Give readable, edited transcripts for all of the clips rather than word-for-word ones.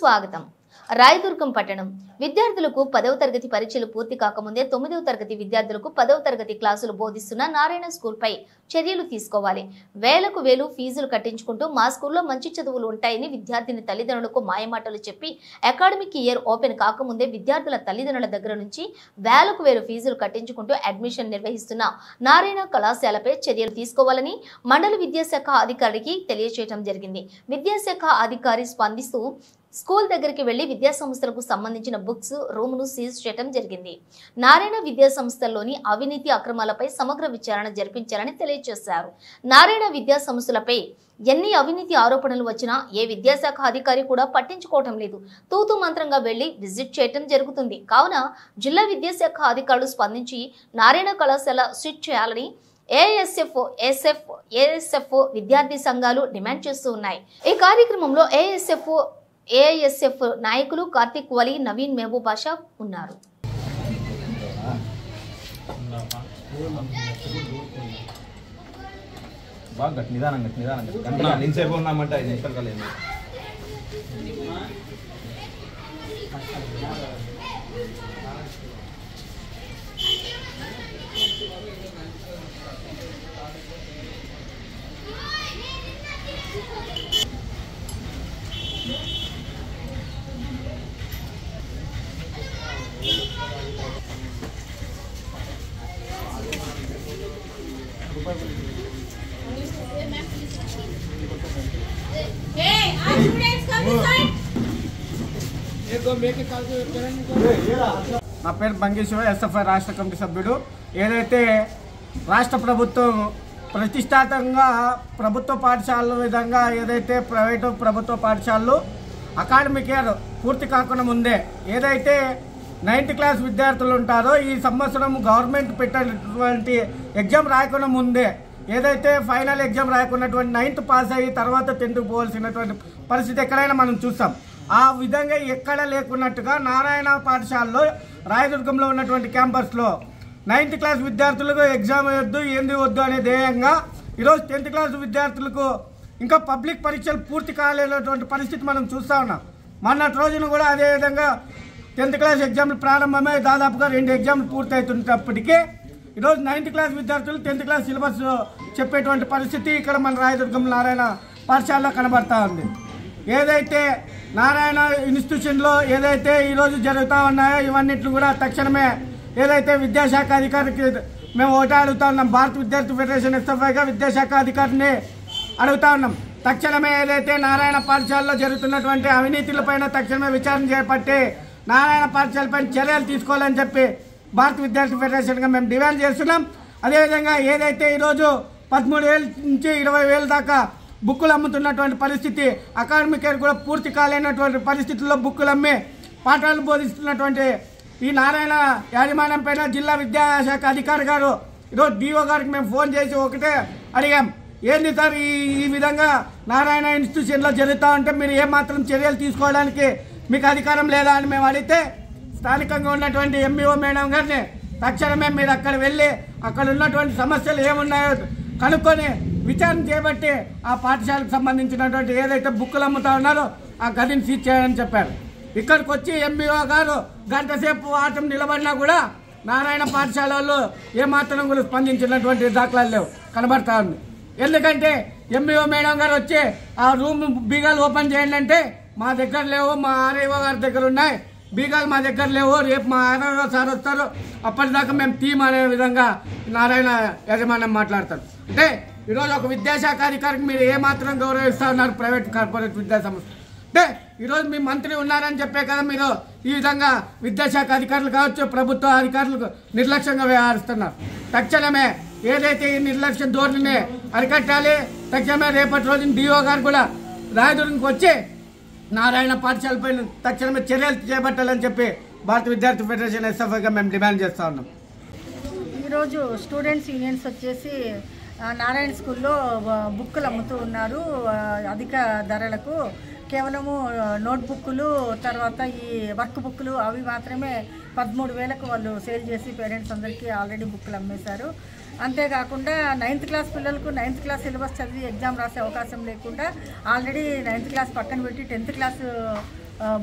స్వాగతం. రాయదుర్గం పట్టణం విద్యార్థులకు 10వ తరగతి పరీక్షలు పూర్తి కాకముందే 9వ తరగతి విద్యార్థులకు 10వ తరగతి క్లాసులు బోధిస్తున్న నారాయణ స్కూల్ పై చర్యలు తీసుకోవాలి. వేలకు వేలు ఫీజులు కట్టించుకుంటూ మా స్కూల్లో మంచి చదువులు ఉంటాయని విద్యార్థిని తల్లిదండ్రులకు మాయమాటలు చెప్పి అకాడమిక్ ఇయర్ ఓపెన్ కాకముందే విద్యార్థుల తల్లిదండ్రుల దగ్గర నుంచి వేలకు వేలు ఫీజులు కట్టించుకుంటూ అడ్మిషన్ నిర్వహిస్తున్న నారాయణ కళాశాలపై చర్యలు తీసుకోవాలని మండల విద్యాశాఖ అధికారికి తెలియజేయడం జరిగింది. విద్యాశాఖ అధికారి స్పందిస్తూ స్కూల్ దగ్గరికి వెళ్లి విద్యా సంస్థలకు సంబంధించిన బుక్స్ రూమును సీజ్ చేయడం జరిగింది. నారాయణ విద్యా సంస్థల్లోని అవినీతి అక్రమాలపై సమగ్ర విచారణ జరిపించాలని తెలియజేశారు. నారాయణ విద్యా సంస్థలపై ఎన్ని అవినీతి ఆరోపణలు వచ్చినా ఏ విద్యాశాఖ అధికారి కూడా పట్టించుకోవటం లేదు. తూతు మంత్రంగా వెళ్లి విజిట్ చేయటం జరుగుతుంది. కావున జిల్లా విద్యాశాఖ అధికారులు స్పందించి నారాయణ కళాశాల స్విచ్ చేయాలని ఏఎస్ఎఫ్ విద్యార్థి సంఘాలు డిమాండ్ చేస్తూ ఉన్నాయి. ఈ కార్యక్రమంలో ఏఎస్ఎఫ్ నాయకులు కార్తిక్ వలి, నవీన్ మహబూబ్ బాషా ఉన్నారు. నా పేరు బంగేశ్వర, ఎస్ఎఫ్ఐ రాష్ట్ర కమిటీ సభ్యుడు. ఏదైతే రాష్ట్ర ప్రభుత్వం ప్రతిష్టాత్మకంగా ప్రభుత్వ పాఠశాలల విధంగా ఏదైతే ప్రైవేటు ప్రభుత్వ పాఠశాలలు అకాడమిక్ ఇయర్ పూర్తి కాకుండా ముందే ఏదైతే 9th క్లాస్ విద్యార్థులు ఉంటారో ఈ సంవత్సరం గవర్నమెంట్ పెట్టినటువంటి ఎగ్జామ్ రాయకుండా ముందే ఏదైతే ఫైనల్ ఎగ్జామ్ రాయకున్నటువంటి 9th పాస్ అయ్యి తర్వాత 10th పోవాల్సినటువంటి పరిస్థితి ఎక్కడైనా మనం చూస్తాం. ఆ విధంగా ఎక్కడ లేకున్నట్టుగా నారాయణ పాఠశాలలో రాయదుర్గంలో ఉన్నటువంటి క్యాంపస్లో 9th క్లాస్ విద్యార్థులకు ఎగ్జామ్ వద్దు ఏంది వద్దు అనే ధ్యేయంగా ఈరోజు 10th క్లాస్ విద్యార్థులకు ఇంకా పబ్లిక్ పరీక్షలు పూర్తి కాలేనటువంటి పరిస్థితి మనం చూస్తూ ఉన్నాం. మొన్నటి రోజున కూడా అదేవిధంగా 10th క్లాస్ ఎగ్జామ్లు ప్రారంభమై దాదాపుగా 2 ఎగ్జామ్లు పూర్తి అవుతున్నప్పటికీ ఈరోజు 9th క్లాస్ విద్యార్థులు 10th క్లాస్ సిలబస్ చెప్పేటువంటి పరిస్థితి ఇక్కడ మన రాయదుర్గం నారాయణ పాఠశాలలో కనబడతా ఉంది. ఏదైతే నారాయణ ఇన్స్టిట్యూషన్లో ఏదైతే ఈరోజు జరుగుతూ ఉన్నాయో ఇవన్నిటిని కూడా తక్షణమే ఏదైతే విద్యాశాఖ అధికారికి మేము ఒకటే అడుగుతా ఉన్నాం. భారత విద్యార్థి ఫెడరేషన్ ఎస్ఎఫ్ఐగా విద్యాశాఖ అధికారిని అడుగుతా ఉన్నాం. తక్షణమే ఏదైతే నారాయణ పాఠశాలలో జరుగుతున్నటువంటి అవినీతులపైన తక్షణమే విచారణ చేపట్టి నారాయణ పాఠశాలపైన చర్యలు తీసుకోవాలని చెప్పి భారత విద్యార్థి ఫెడరేషన్గా మేము డిమాండ్ చేస్తున్నాం. అదేవిధంగా ఏదైతే ఈరోజు 13,000 నుంచి 20,000 దాకా బుక్కులు అమ్ముతున్నటువంటి పరిస్థితి, అకాడమిక్ ఇయర్ కూడా పూర్తి కాలేనటువంటి పరిస్థితుల్లో బుక్కులు అమ్మి పాఠాలు బోధిస్తున్నటువంటి ఈ నారాయణ యాజమాన్యం పైన జిల్లా విద్యాశాఖ అధికారి గారు ఈరోజు డిఓ గారికి మేము ఫోన్ చేసి ఒకటే అడిగాం. ఏంది సార్ ఈ విధంగా నారాయణ ఇన్స్టిట్యూషన్లో జరుగుతూ ఉంటే మీరు ఏమాత్రం చర్యలు తీసుకోవడానికి మీకు అధికారం లేదా అని మేము అడిగితే స్థానికంగా ఉన్నటువంటి ఎంఈఓ మేడం గారిని తక్షణమే మీరు అక్కడ వెళ్ళి అక్కడ ఉన్నటువంటి సమస్యలు ఏమున్నాయో కనుక్కొని విచారణ చేపట్టి ఆ పాఠశాలకు సంబంధించినటువంటి ఏదైతే బుక్కులు అమ్ముతా ఉన్నారో ఆ గదిని సీజ్ చేయాలని చెప్పారు. ఇక్కడికి వచ్చి ఎంఈఓ గారు గంట సేపు ఆటం నిలబడినా కూడా నారాయణ పాఠశాల వాళ్ళు ఏమాత్రం కూడా స్పందించినటువంటి దాఖలాలు లేవు కనబడతా ఉంది. ఎందుకంటే ఎంఈఓ మేడం గారు వచ్చి ఆ రూమ్ బీగాలు ఓపెన్ చేయండి అంటే మా దగ్గర లేవు, మా ఆర్ఐఓ గారి దగ్గర ఉన్నాయి, బీగాలు మా దగ్గర లేవు, రేపు మా ఆర్ఐఓ సార్ వస్తారు అప్పటిదాకా మేము టీం అనే విధంగా నారాయణ యాజమాన్యం మాట్లాడతారు. అంటే ఈరోజు ఒక విద్యాశాఖ అధికారికి మీరు ఏమాత్రం గౌరవిస్తూ ఉన్నారు ప్రైవేట్ కార్పొరేట్ విద్యా సంస్థ అంటే ఈరోజు మీ మంత్రి ఉన్నారని చెప్పే కదా మీరు ఈ విధంగా విద్యాశాఖ అధికారులు కావచ్చు ప్రభుత్వ అధికారులకు నిర్లక్ష్యంగా వ్యవహరిస్తున్నారు. తక్షణమే ఏదైతే ఈ నిర్లక్ష్య ధోరణిని అరికట్టాలి. తక్షణమే రేపటి రోజున డిఓ గారు కూడా రాయదుర్గంకి వచ్చి నారాయణ పాఠశాలపై తక్షణమే చర్యలు చేపట్టాలని చెప్పి భారత విద్యార్థి ఫెడరేషన్ ఎస్ఎఫ్ఐగా మేము డిమాండ్ చేస్తూ ఉన్నాం. ఈరోజు స్టూడెంట్స్ యూనియన్స్ వచ్చేసి నారాయణ స్కూల్లో బుక్కులు అమ్ముతూ ఉన్నారు అధిక ధరలకు. కేవలము నోట్బుక్లు తర్వాత ఈ వర్క్ బుక్లు అవి మాత్రమే 13,000కు వాళ్ళు సేల్ చేసి పేరెంట్స్ అందరికీ ఆల్రెడీ బుక్లు అమ్మేశారు. అంతేకాకుండా 9th క్లాస్ పిల్లలకు 9th క్లాస్ సిలబస్ చదివి ఎగ్జామ్ రాసే అవకాశం లేకుండా ఆల్రెడీ 9th క్లాస్ పక్కన పెట్టి 10th క్లాస్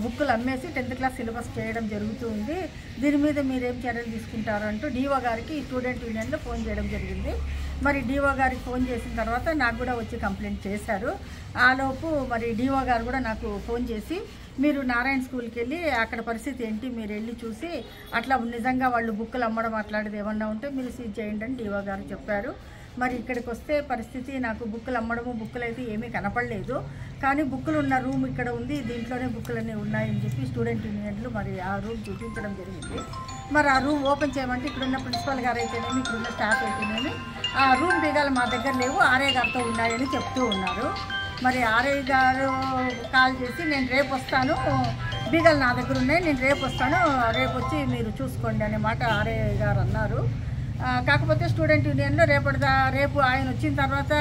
బుక్కులు అమ్మేసి 10th క్లాస్ సిలబస్ చేయడం జరుగుతుంది. దీని మీద మీరేం చర్యలు తీసుకుంటారు అంటూ డిఓ గారికి స్టూడెంట్ యూనియన్లో ఫోన్ చేయడం జరిగింది. మరి డిఓ గారికి ఫోన్ చేసిన తర్వాత నాకు కూడా వచ్చి కంప్లైంట్ చేశారు. ఆలోపు మరి డిఓ గారు కూడా నాకు ఫోన్ చేసి మీరు నారాయణ స్కూల్కి వెళ్ళి అక్కడ పరిస్థితి ఏంటి మీరు వెళ్ళి చూసి అట్లా నిజంగా వాళ్ళు బుక్కులు అమ్మడం అట్లాంటిది ఏమన్నా ఉంటే మీరు సీజ్ చేయండి అని డిఓ గారు చెప్పారు. మరి ఇక్కడికి వస్తే పరిస్థితి నాకు బుక్కులు అమ్మడము బుక్కులు అయితే ఏమీ కనపడలేదు. కానీ బుక్కులు ఉన్న రూమ్ ఇక్కడ ఉంది, దీంట్లోనే బుక్కులన్నీ ఉన్నాయని చెప్పి స్టూడెంట్ యూనియన్లు మరి ఆ రూమ్ చూపించడం జరిగింది. మరి ఆ రూమ్ ఓపెన్ చేయమంటే ఇక్కడున్న ప్రిన్సిపల్ గారు అయితేనేమి ఇక్కడున్న స్టాఫ్ అయితేనేమి ఆ రూమ్ బీగాలు మా దగ్గర లేవు, ఆర్ఐ గారితో ఉన్నాయని చెప్తూ ఉన్నారు. మరి ఆర్ఐ గారు కాల్ చేసి నేను రేపు వస్తాను, బీగాలు నా దగ్గర ఉన్నాయి, నేను రేపు వస్తాను, రేపు వచ్చి మీరు చూసుకోండి అనే మాట ఆర్ఐ గారు అన్నారు. కాకపోతే స్టూడెంట్ యూనియన్లో రేపు ఆయన వచ్చిన తర్వాత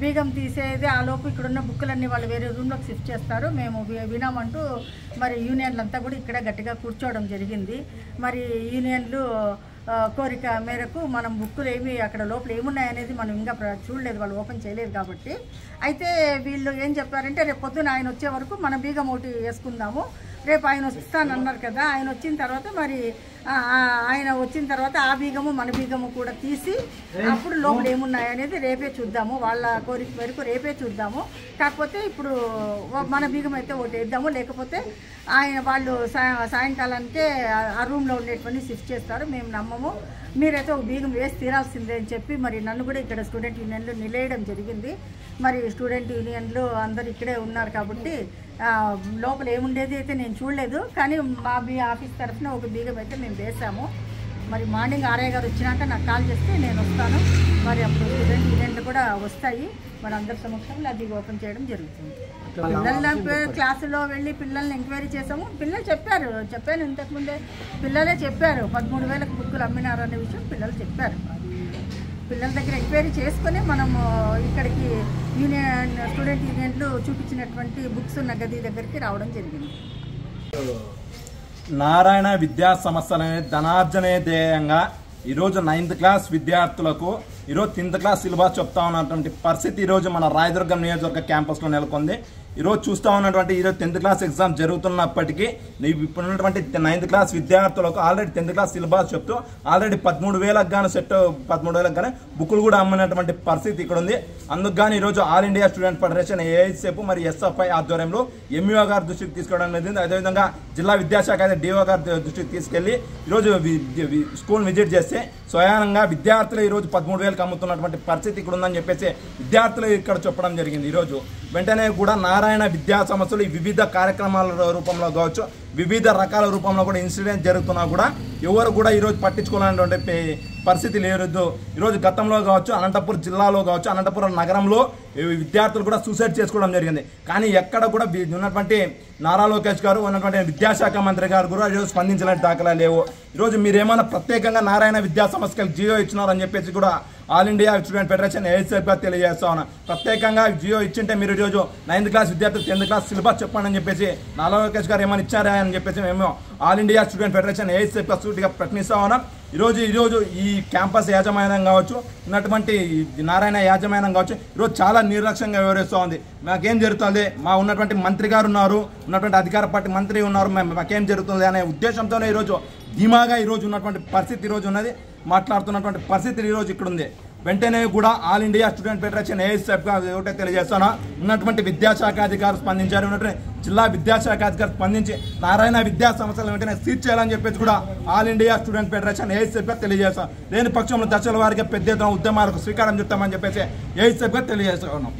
బీగం తీసేది ఆ లోపు ఇక్కడున్న బుక్కులన్నీ వాళ్ళు వేరే రూమ్లోకి షిఫ్ట్ చేస్తారు, మేము వినామంటూ మరి యూనియన్లంతా కూడా ఇక్కడ గట్టిగా కూర్చోవడం జరిగింది. మరి యూనియన్లు కోరిక మేరకు మనం బుక్కులు ఏమి అక్కడ లోపల ఏమున్నాయనేది మనం ఇంకా చూడలేదు, వాళ్ళు ఓపెన్ చేయలేదు కాబట్టి. అయితే వీళ్ళు ఏం చెప్పారంటే రేపు పొద్దున ఆయన వచ్చే వరకు మన బీగం ఒకటి వేసుకుందాము, రేపు ఆయన వస్తానన్నారు కదా, ఆయన వచ్చిన తర్వాత మరి ఆయన వచ్చిన తర్వాత ఆ బీగము మన బీగము కూడా తీసి అప్పుడు లోపల ఏమున్నాయనేది రేపే చూద్దాము, వాళ్ళ కోరిక మేరకు రేపే చూద్దాము. కాకపోతే ఇప్పుడు మన బీగం అయితే ఒకటి వేద్దాము, లేకపోతే వాళ్ళు సాయంకాలానికే ఆ రూమ్లో ఉండేటువంటి షిఫ్ట్ చేస్తారు, మేము నమ్మము, మీరైతే ఒక బీగం వేసి తీరాల్సిందే అని చెప్పి మరి నన్ను కూడా ఇక్కడ స్టూడెంట్ యూనియన్లో నిలేయడం జరిగింది. మరి స్టూడెంట్ యూనియన్లు అందరు ఇక్కడే ఉన్నారు కాబట్టి లోపల ఏముండేది అయితే నేను చూడలేదు. కానీ మా ఆఫీస్ తరఫున ఒక బీగం అయితే మేము వేసాము. మరి మార్నింగ్ ఆర్ఐ గారు వచ్చినాక నాకు కాల్ చేస్తే నేను వస్తాను, మరి అప్పుడు స్టూడెంట్ యూనియన్లు కూడా వస్తాయి, మరి అందరి సమక్షంలో అది ఓపెన్ చేయడం జరుగుతుంది. పిల్లల క్లాసులో వెళ్ళి పిల్లల్ని ఎంక్వైరీ చేసాము, పిల్లలు చెప్పాను ఇంతకుముందే పిల్లలే చెప్పారు 13,000 బుక్కులు అమ్మినారు అనే విషయం పిల్లలు చెప్పారు. పిల్లల దగ్గర ఎంక్వైరీ చేసుకొని మనము ఇక్కడికి స్టూడెంట్ యూనియన్లు చూపించినటువంటి బుక్స్ ఉన్న గది దగ్గరికి రావడం జరిగింది. నారాయణ విద్యా సంస్థలు అనేది ధనార్జనే ధ్యేయంగా ఈరోజు 9th క్లాస్ విద్యార్థులకు ఈరోజు 10th క్లాస్ సిలబస్ చెప్తా ఉన్నటువంటి పరిస్థితి ఈరోజు మన రాయదుర్గం నియోజకవర్గ క్యాంపస్లో నెలకొంది. ఈరోజు చూస్తూ ఉన్నటువంటి ఈరోజు 10th క్లాస్ ఎగ్జామ్ జరుగుతున్నప్పటికీ ఇప్పుడు ఉన్నటువంటి 9th క్లాస్ విద్యార్థులకు ఆల్రెడీ 10th క్లాస్ సిలబస్ చెప్తూ ఆల్రెడీ 13,000కు గాను 13,000కు కానీ బుక్కులు కూడా అమ్మినటువంటి పరిస్థితి ఇక్కడ ఉంది. అందుకు కానీ ఈరోజు ఆల్ ఇండియా స్టూడెంట్ ఫెడరేషన్ ఏఐసెఫ్ మరి ఎస్ఎఫ్ఐ ఆధ్వర్యంలో ఎంఈఓ గారి దృష్టికి తీసుకోవడం జరిగింది. అదేవిధంగా జిల్లా విద్యాశాఖ అయితే డిఓ గారి దృష్టికి తీసుకెళ్లి ఈరోజు స్కూల్ విజిట్ చేస్తే స్వయంగా విద్యార్థులు ఈరోజు 13,000కు అమ్ముతున్నటువంటి పరిస్థితి ఇక్కడ ఉందని చెప్పేసి విద్యార్థులు ఇక్కడ చెప్పడం జరిగింది. ఈరోజు వెంటనే కూడా నారాయణ విద్యా సంస్థలు వివిధ కార్యక్రమాల రూపంలో కావచ్చు, వివిధ రకాల రూపంలో కూడా ఇన్సిడెంట్ జరుగుతున్నా కూడా ఎవరు కూడా ఈరోజు పట్టించుకోవాలనేటువంటి పరిస్థితి లేదు. ఈరోజు గతంలో కావచ్చు, అనంతపురం జిల్లాలో కావచ్చు, అనంతపురం నగరంలో విద్యార్థులు కూడా సూసైడ్ చేసుకోవడం జరిగింది. కానీ ఎక్కడ కూడా ఉన్నటువంటి నారా లోకేష్ గారు ఉన్నటువంటి విద్యాశాఖ మంత్రి గారు కూడా ఈరోజు స్పందించిన దాఖలా లేవు. ఈరోజు మీరేమైనా ప్రత్యేకంగా నారాయణ విద్యా సంస్థలకు జియో ఇచ్చినారని చెప్పేసి కూడా ఆల్ ఇండియా స్టూడెంట్ ఫెడరేషన్ ఏఐసెఫ్గా తెలియజేస్తా ఉన్నా. ప్రత్యేకంగా జియో ఇచ్చింటే మీరు ఈరోజు 9th క్లాస్ విద్యార్థులు 10th క్లాస్ సిలబస్ చెప్పండి అని చెప్పేసి నారా లోకేష్ గారు ఏమైనా ఇచ్చారా అని చెప్పేసి మేము ఆల్ ఇండియా స్టూడెంట్ ఫెడరేషన్ ఏఐసెఫ్గా సూటిగా ప్రశ్నిస్తా ఉన్నాం. ఈరోజు ఈ క్యాంపస్ యాజమాన్యం కావచ్చు, ఉన్నటువంటి నారాయణ యాజమాన్యం కావచ్చు, ఈరోజు చాలా నిర్లక్ష్యంగా వ్యవహరిస్తూ ఉంది. మాకేం జరుగుతుంది, మా ఉన్నటువంటి మంత్రి గారు ఉన్నారు, ఉన్నటువంటి అధికార పార్టీ మంత్రి ఉన్నారు, మాకేం జరుగుతుంది అనే ఉద్దేశంతోనే ఈరోజు ధీమాగా ఈరోజు ఉన్నటువంటి పరిస్థితి ఈరోజు ఉన్నది, మాట్లాడుతున్నటువంటి పరిస్థితి ఈరోజు ఇక్కడ ఉంది. వెంటనే కూడా ఆల్ ఇండియా స్టూడెంట్ ఫెడరేషన్ ఏఐసెఫ్గా ఒకటే తెలియజేస్తాను, ఉన్నటువంటి విద్యాశాఖ అధికారులు స్పందించారు, ఉన్నటువంటి జిల్లా విద్యాశాఖ అధికారులు స్పందించి నారాయణ విద్యా సంస్థలను వెంటనే సీజ్ చేయాలని చెప్పేసి కూడా ఆల్ ఇండియా స్టూడెంట్ ఫెడరేషన్ ఏఐసెఫ్గా తెలియజేస్తాం. లేని పక్షంలో దశల వారికి పెద్ద ఎత్తున ఉద్యమాలకు శ్రీకారం చుట్టామని చెప్పేసి ఏఐసెఫ్గా తెలియజేస్తున్నాం.